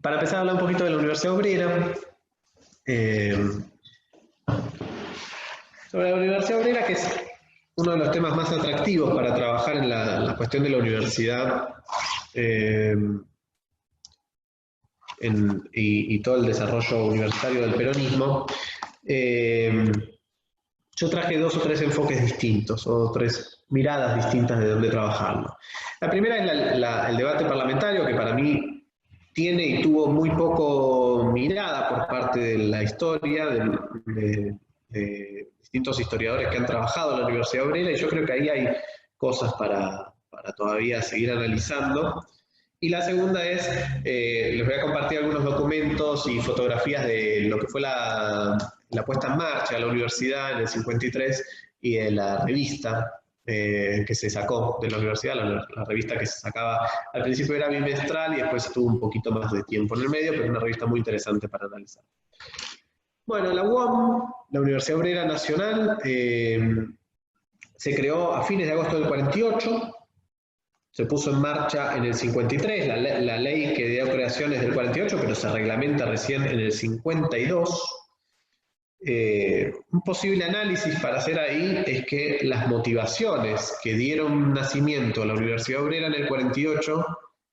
Para empezar a hablar un poquito de la Universidad Obrera, sobre la Universidad Obrera, que es uno de los temas más atractivos para trabajar en la cuestión de la universidad y todo el desarrollo universitario del peronismo. Yo traje dos o tres enfoques distintos, o tres miradas distintas de dónde trabajarlo. La primera es el debate parlamentario, que para mí tiene y tuvo muy poco mirada por parte de la historia, de distintos historiadores que han trabajado en la Universidad Obrera, y yo creo que ahí hay cosas para todavía seguir analizando. Y la segunda es, les voy a compartir algunos documentos y fotografías de lo que fue la puesta en marcha de la universidad en el 53 y de la revista que se sacó de la universidad, la revista que se sacaba al principio era bimestral y después tuvo un poquito más de tiempo en el medio, pero una revista muy interesante para analizar. Bueno, la UOM, la Universidad Obrera Nacional, se creó a fines de agosto del 48, se puso en marcha en el 53, la ley que dio creación es del 48, pero se reglamenta recién en el 52. Un posible análisis para hacer ahí es que las motivaciones que dieron nacimiento a la Universidad Obrera en el 48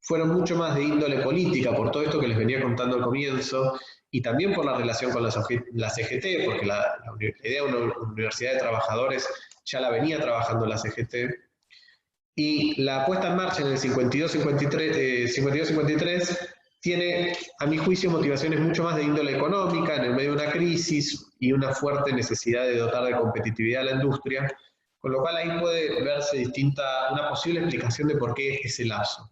fueron mucho más de índole política, por todo esto que les venía contando al comienzo, y también por la relación con la CGT, porque la idea de una universidad de trabajadores ya la venía trabajando la CGT, y la puesta en marcha en el 52-53 tiene, a mi juicio, motivaciones mucho más de índole económica, en el medio de una crisis y una fuerte necesidad de dotar de competitividad a la industria, con lo cual ahí puede verse una posible explicación de por qué ese lazo.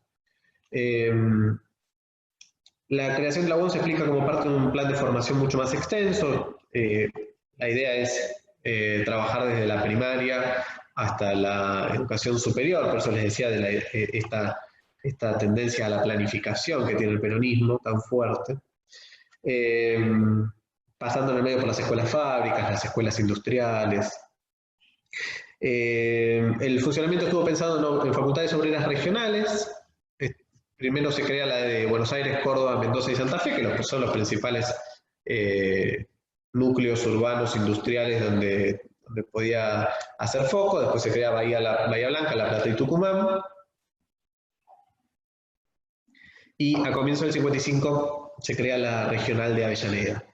La creación de la UOM se explica como parte de un plan de formación mucho más extenso. La idea es trabajar desde la primaria hasta la educación superior, por eso les decía de esta tendencia a la planificación que tiene el peronismo tan fuerte, pasando en el medio por las escuelas fábricas, las escuelas industriales. El funcionamiento estuvo pensado en facultades obreras regionales. Primero se crea la de Buenos Aires, Córdoba, Mendoza y Santa Fe, que son los principales núcleos urbanos industriales donde podía hacer foco. Después se crea Bahía Blanca, La Plata y Tucumán. Y a comienzos del 55 se crea la regional de Avellaneda.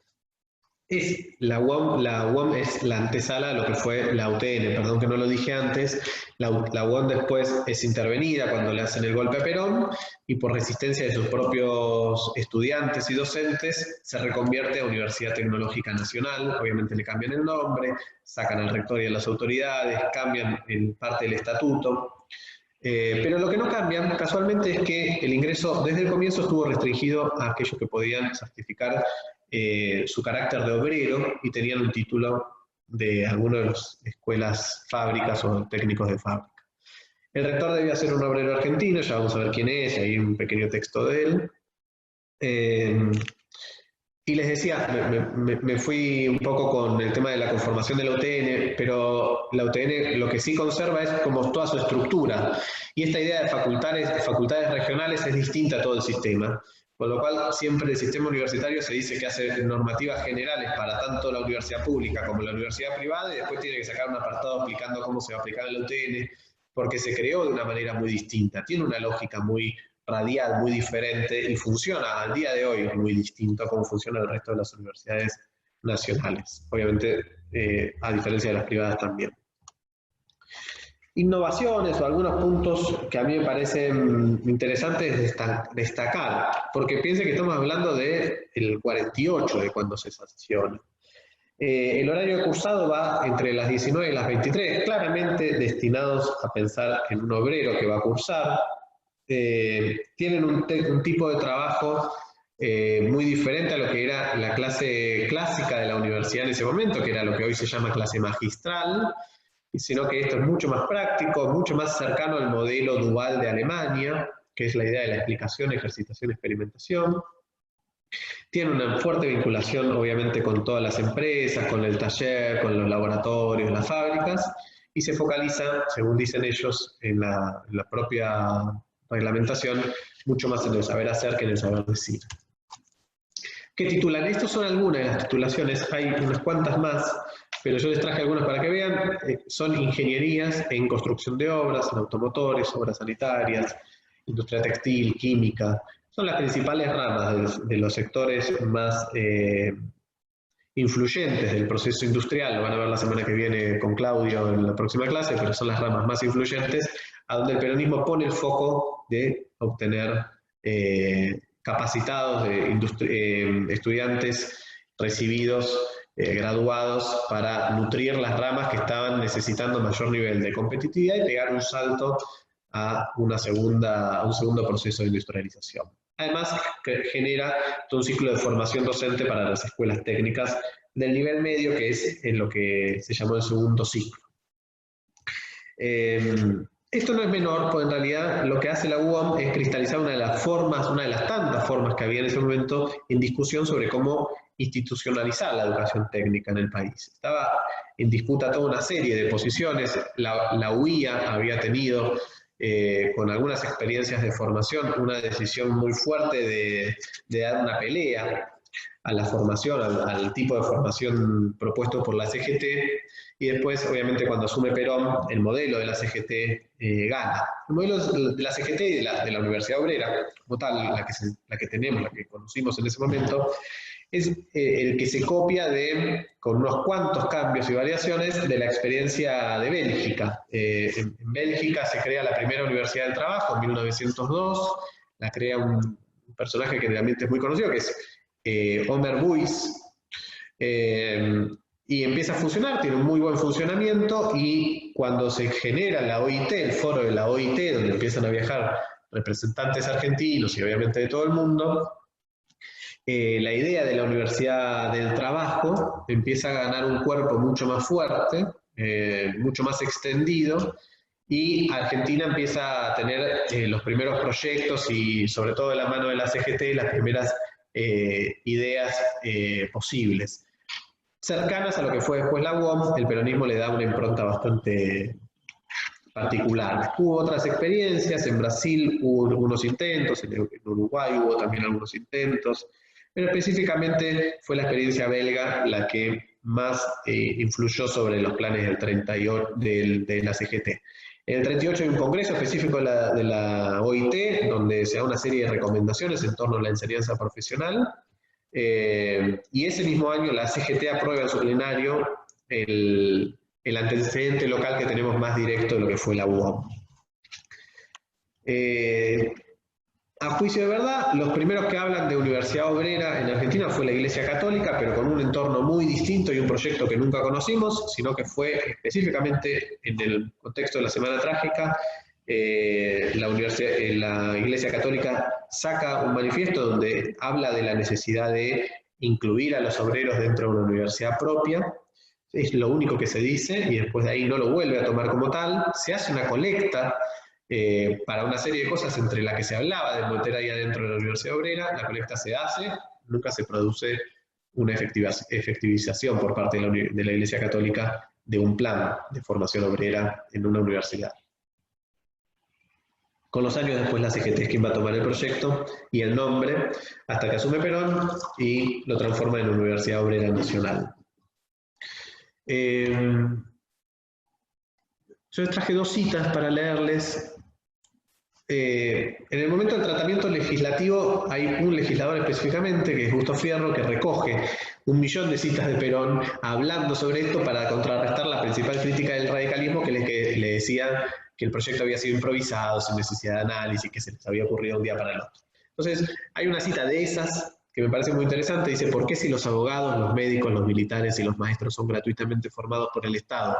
La UOM es la antesala de lo que fue la UTN, perdón que no lo dije antes. La UOM después es intervenida cuando le hacen el golpe a Perón y por resistencia de sus propios estudiantes y docentes se reconvierte a Universidad Tecnológica Nacional. Obviamente le cambian el nombre, sacan al rector y a las autoridades, cambian en parte del estatuto. Pero lo que no cambian casualmente es que el ingreso desde el comienzo estuvo restringido a aquellos que podían certificar su carácter de obrero y tenían un título de alguna de las escuelas fábricas o técnicos de fábrica. El rector debía ser un obrero argentino, ya vamos a ver quién es, hay un pequeño texto de él. Y les decía, me fui un poco con el tema de la conformación de la UTN, pero la UTN lo que sí conserva es como toda su estructura. Y esta idea de facultades regionales es distinta a todo el sistema. Con lo cual, siempre el sistema universitario se dice que hace normativas generales para tanto la universidad pública como la universidad privada, y después tiene que sacar un apartado explicando cómo se va a aplicar en la UTN, porque se creó de una manera muy distinta. Tiene una lógica muy radial, muy diferente, y funciona al día de hoy muy distinto a cómo funciona el resto de las universidades nacionales. Obviamente, a diferencia de las privadas también. Innovaciones o algunos puntos que a mí me parecen interesantes destacar, porque piensen que estamos hablando del 48, de cuando se sanciona. El horario cursado va entre las 19 y las 23, claramente destinados a pensar en un obrero que va a cursar. Tienen un tipo de trabajo muy diferente a lo que era la clase clásica de la universidad en ese momento, que era lo que hoy se llama clase magistral, sino que esto es mucho más práctico, mucho más cercano al modelo dual de Alemania, que es la idea de la explicación, ejercitación, experimentación. Tiene una fuerte vinculación, obviamente, con todas las empresas, con el taller, con los laboratorios, las fábricas, y se focaliza, según dicen ellos, en la propia reglamentación, mucho más en el saber hacer que en el saber decir. que titulan. Estas son algunas de las titulaciones, hay unas cuantas más, pero yo les traje algunas para que vean. Son ingenierías en construcción de obras, en automotores, obras sanitarias, industria textil, química. Son las principales ramas de los sectores más influyentes del proceso industrial. Lo van a ver la semana que viene con Claudio en la próxima clase, pero son las ramas más influyentes a donde el peronismo pone el foco de obtener capacitados estudiantes recibidos, graduados, para nutrir las ramas que estaban necesitando mayor nivel de competitividad y pegar un salto a un segundo proceso de industrialización. Además, que genera todo un ciclo de formación docente para las escuelas técnicas del nivel medio, que es en lo que se llamó el segundo ciclo. Esto no es menor, porque en realidad lo que hace la UOM es cristalizar una de las tantas formas que había en ese momento en discusión sobre cómo institucionalizar la educación técnica en el país. Estaba en disputa toda una serie de posiciones. La UIA había tenido, con algunas experiencias de formación, una decisión muy fuerte de dar una pelea a la formación, al tipo de formación propuesto por la CGT, y después, obviamente, cuando asume Perón, el modelo de la CGT gana. El modelo de la CGT y de la Universidad Obrera, como tal, la que tenemos, la que conocimos en ese momento, es el que se copia con unos cuantos cambios y variaciones, de la experiencia de Bélgica. En Bélgica se crea la primera Universidad del Trabajo en 1902, la crea un personaje que realmente es muy conocido, que es Omer Buyx, y empieza a funcionar, tiene un muy buen funcionamiento, y cuando se genera la OIT, el foro de la OIT, donde empiezan a viajar representantes argentinos y obviamente de todo el mundo, la idea de la Universidad del Trabajo empieza a ganar un cuerpo mucho más fuerte, mucho más extendido, y Argentina empieza a tener los primeros proyectos y, sobre todo de la mano de la CGT, las primeras ideas posibles. Cercanas a lo que fue después la UOM, el peronismo le da una impronta bastante particular. Hubo otras experiencias, en Brasil hubo algunos intentos, en Uruguay hubo también algunos intentos, pero específicamente fue la experiencia belga la que más influyó sobre los planes del 38 de la CGT. En el 38 hay un congreso específico de la OIT, donde se da una serie de recomendaciones en torno a la enseñanza profesional, y ese mismo año la CGT aprueba en su plenario el antecedente local que tenemos más directo de lo que fue la UOM. A juicio de verdad, los primeros que hablan de universidad obrera en Argentina fue la Iglesia Católica, pero con un entorno muy distinto y un proyecto que nunca conocimos, sino que fue específicamente en el contexto de la Semana Trágica. La Iglesia Católica saca un manifiesto donde habla de la necesidad de incluir a los obreros dentro de una universidad propia. Es lo único que se dice, y después de ahí no lo vuelve a tomar como tal. Se hace una colecta para una serie de cosas, entre la que se hablaba de meter ahí adentro de la Universidad Obrera. La colecta se hace, nunca se produce una efectivización por parte de la Iglesia Católica de un plan de formación obrera en una universidad. Con los años después la CGT es quien va a tomar el proyecto y el nombre, hasta que asume Perón y lo transforma en Universidad Obrera Nacional. Yo les traje dos citas para leerles. En el momento del tratamiento legislativo hay un legislador específicamente, que es Justo Fierro, que recoge 1.000.000 de citas de Perón hablando sobre esto para contrarrestar la principal crítica del radicalismo, que le decía que el proyecto había sido improvisado, sin necesidad de análisis, que se les había ocurrido un día para el otro. Entonces, hay una cita de esas que me parece muy interesante. Dice: ¿por qué, si los abogados, los médicos, los militares y los maestros son gratuitamente formados por el Estado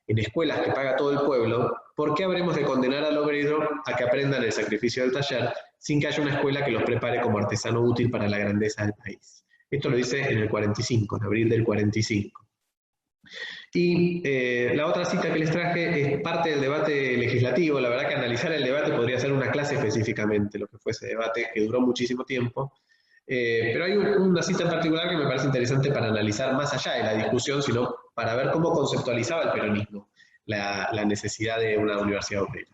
en escuelas que paga todo el pueblo, por qué habremos de condenar al obrero a que aprendan el sacrificio del taller sin que haya una escuela que los prepare como artesano útil para la grandeza del país? Esto lo dice en el 45, en abril del 45. Y la otra cita que les traje es parte del debate legislativo. La verdad que analizar el debate podría ser una clase específicamente, lo que fue ese debate, que duró muchísimo tiempo. Pero hay una cita en particular que me parece interesante para analizar más allá de la discusión, sino para ver cómo conceptualizaba el peronismo la necesidad de una universidad obrera.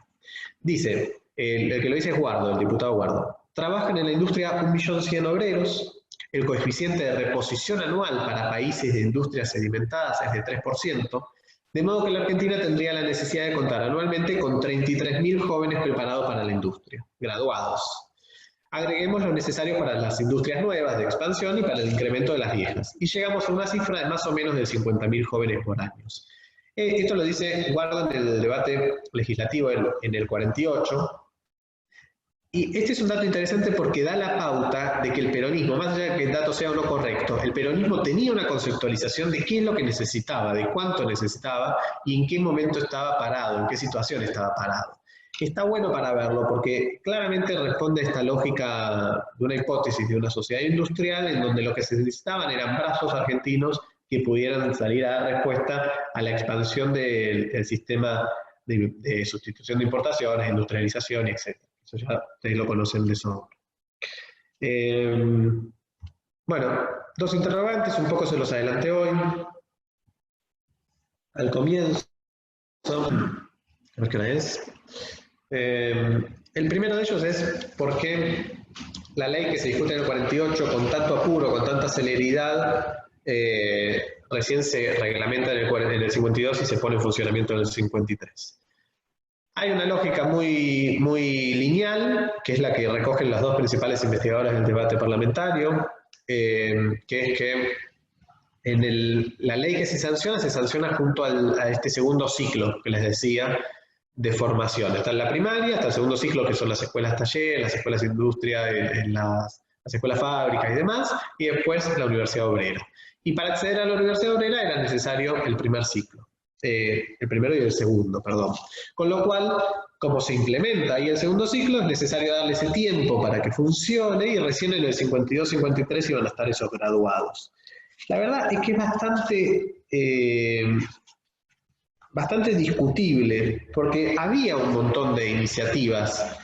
Dice, el que lo dice es Guardo, el diputado Guardo: trabajan en la industria 1.100.000 obreros, El coeficiente de reposición anual para países de industrias sedimentadas es de 3%, de modo que la Argentina tendría la necesidad de contar anualmente con 33.000 jóvenes preparados para la industria, graduados. Agreguemos lo necesario para las industrias nuevas de expansión y para el incremento de las viejas, y llegamos a una cifra de más o menos de 50.000 jóvenes por año. Esto lo dice Guardo en el debate legislativo en el 48, y este es un dato interesante porque da la pauta de que el peronismo, más allá de que el dato sea o no correcto, el peronismo tenía una conceptualización de qué es lo que necesitaba, de cuánto necesitaba y en qué momento estaba parado, en qué situación estaba parado. Está bueno para verlo porque claramente responde a esta lógica de una hipótesis de una sociedad industrial en donde lo que se necesitaban eran brazos argentinos que pudieran salir a dar respuesta a la expansión del sistema de sustitución de importaciones, industrialización, etc. Eso ya ustedes lo conocen de sobra. Bueno, dos interrogantes, un poco se los adelanté hoy. Al comienzo, a ver qué hora es. El primero de ellos es por qué la ley que se discute en el 48 con tanto apuro, con tanta celeridad, recién se reglamenta en el 52 y se pone en funcionamiento en el 53. Hay una lógica muy lineal, que es la que recogen las dos principales investigadoras del debate parlamentario, que es que la ley que se sanciona junto a este segundo ciclo que les decía de formación. Está en la primaria, está el segundo ciclo que son las escuelas taller, las escuelas de industria, las escuelas fábricas y demás, y después la universidad obrera. Y para acceder a la universidad obrera era necesario el primer ciclo. El primero y el segundo, perdón. Con lo cual, como se implementa ahí el segundo ciclo, es necesario darle ese tiempo para que funcione y recién en el 52-53 iban a estar esos graduados. La verdad es que es bastante discutible, porque había un montón de iniciativas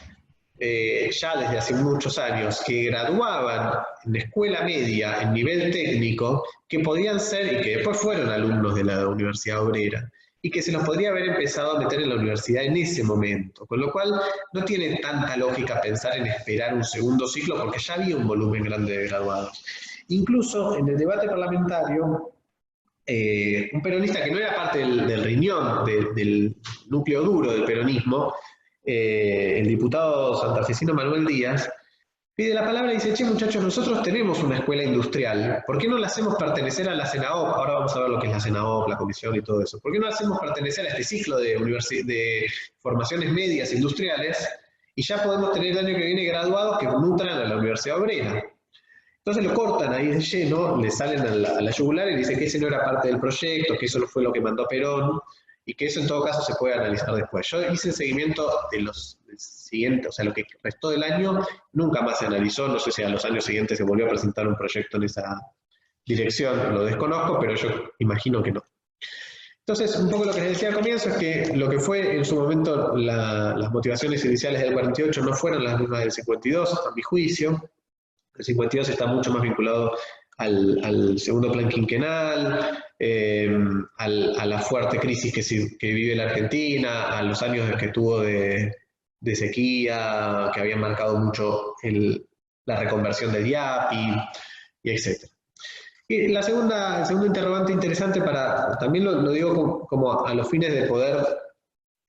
ya desde hace muchos años que graduaban en escuela media, en nivel técnico, que podían ser y que después fueron alumnos de la Universidad Obrera, y que se los podría haber empezado a meter en la universidad en ese momento, con lo cual no tiene tanta lógica pensar en esperar un segundo ciclo porque ya había un volumen grande de graduados. Incluso en el debate parlamentario, un peronista que no era parte del riñón, del núcleo duro del peronismo, el diputado santafesino Manuel Díaz, pide la palabra y dice: che, muchachos, nosotros tenemos una escuela industrial, ¿por qué no la hacemos pertenecer a la CENAOP? Ahora vamos a ver lo que es la CENAOP, la comisión y todo eso. ¿Por qué no la hacemos pertenecer a este ciclo de formaciones medias industriales y ya podemos tener el año que viene graduados que nutran a la Universidad Obrera? Entonces lo cortan ahí de lleno, le salen a la yugular y dicen que ese no era parte del proyecto, que eso no fue lo que mandó Perón, y que eso en todo caso se puede analizar después. Yo hice el seguimiento de los siguientes, o sea, lo que restó del año, nunca más se analizó, no sé si a los años siguientes se volvió a presentar un proyecto en esa dirección, lo desconozco, pero yo imagino que no. Entonces, un poco lo que les decía al comienzo es que lo que fue en su momento las motivaciones iniciales del 48 no fueron las mismas del 52, a mi juicio. El 52 está mucho más vinculado al segundo plan quinquenal, a la fuerte crisis que vive la Argentina, a los años que tuvo de sequía, que habían marcado mucho la reconversión del IAPI, y etc. Y el segundo interrogante interesante, también lo digo como a los fines de poder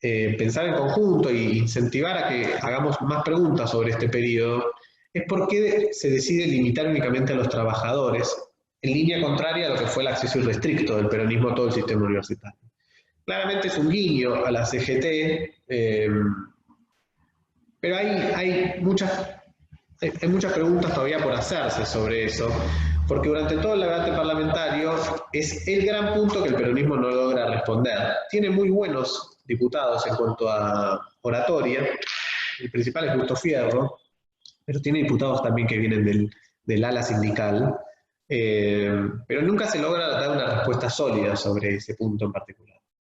pensar en conjunto e incentivar a que hagamos más preguntas sobre este periodo, es por qué se decide limitar únicamente a los trabajadores, en línea contraria a lo que fue el acceso irrestricto del peronismo a todo el sistema universitario. Claramente es un guiño a la CGT, pero hay muchas preguntas todavía por hacerse sobre eso, porque durante todo el debate parlamentario es el gran punto que el peronismo no logra responder. Tiene muy buenos diputados en cuanto a oratoria, el principal es Justo Fierro, pero tiene diputados también que vienen del ala sindical, pero nunca se logra dar una respuesta sólida sobre ese punto en particular.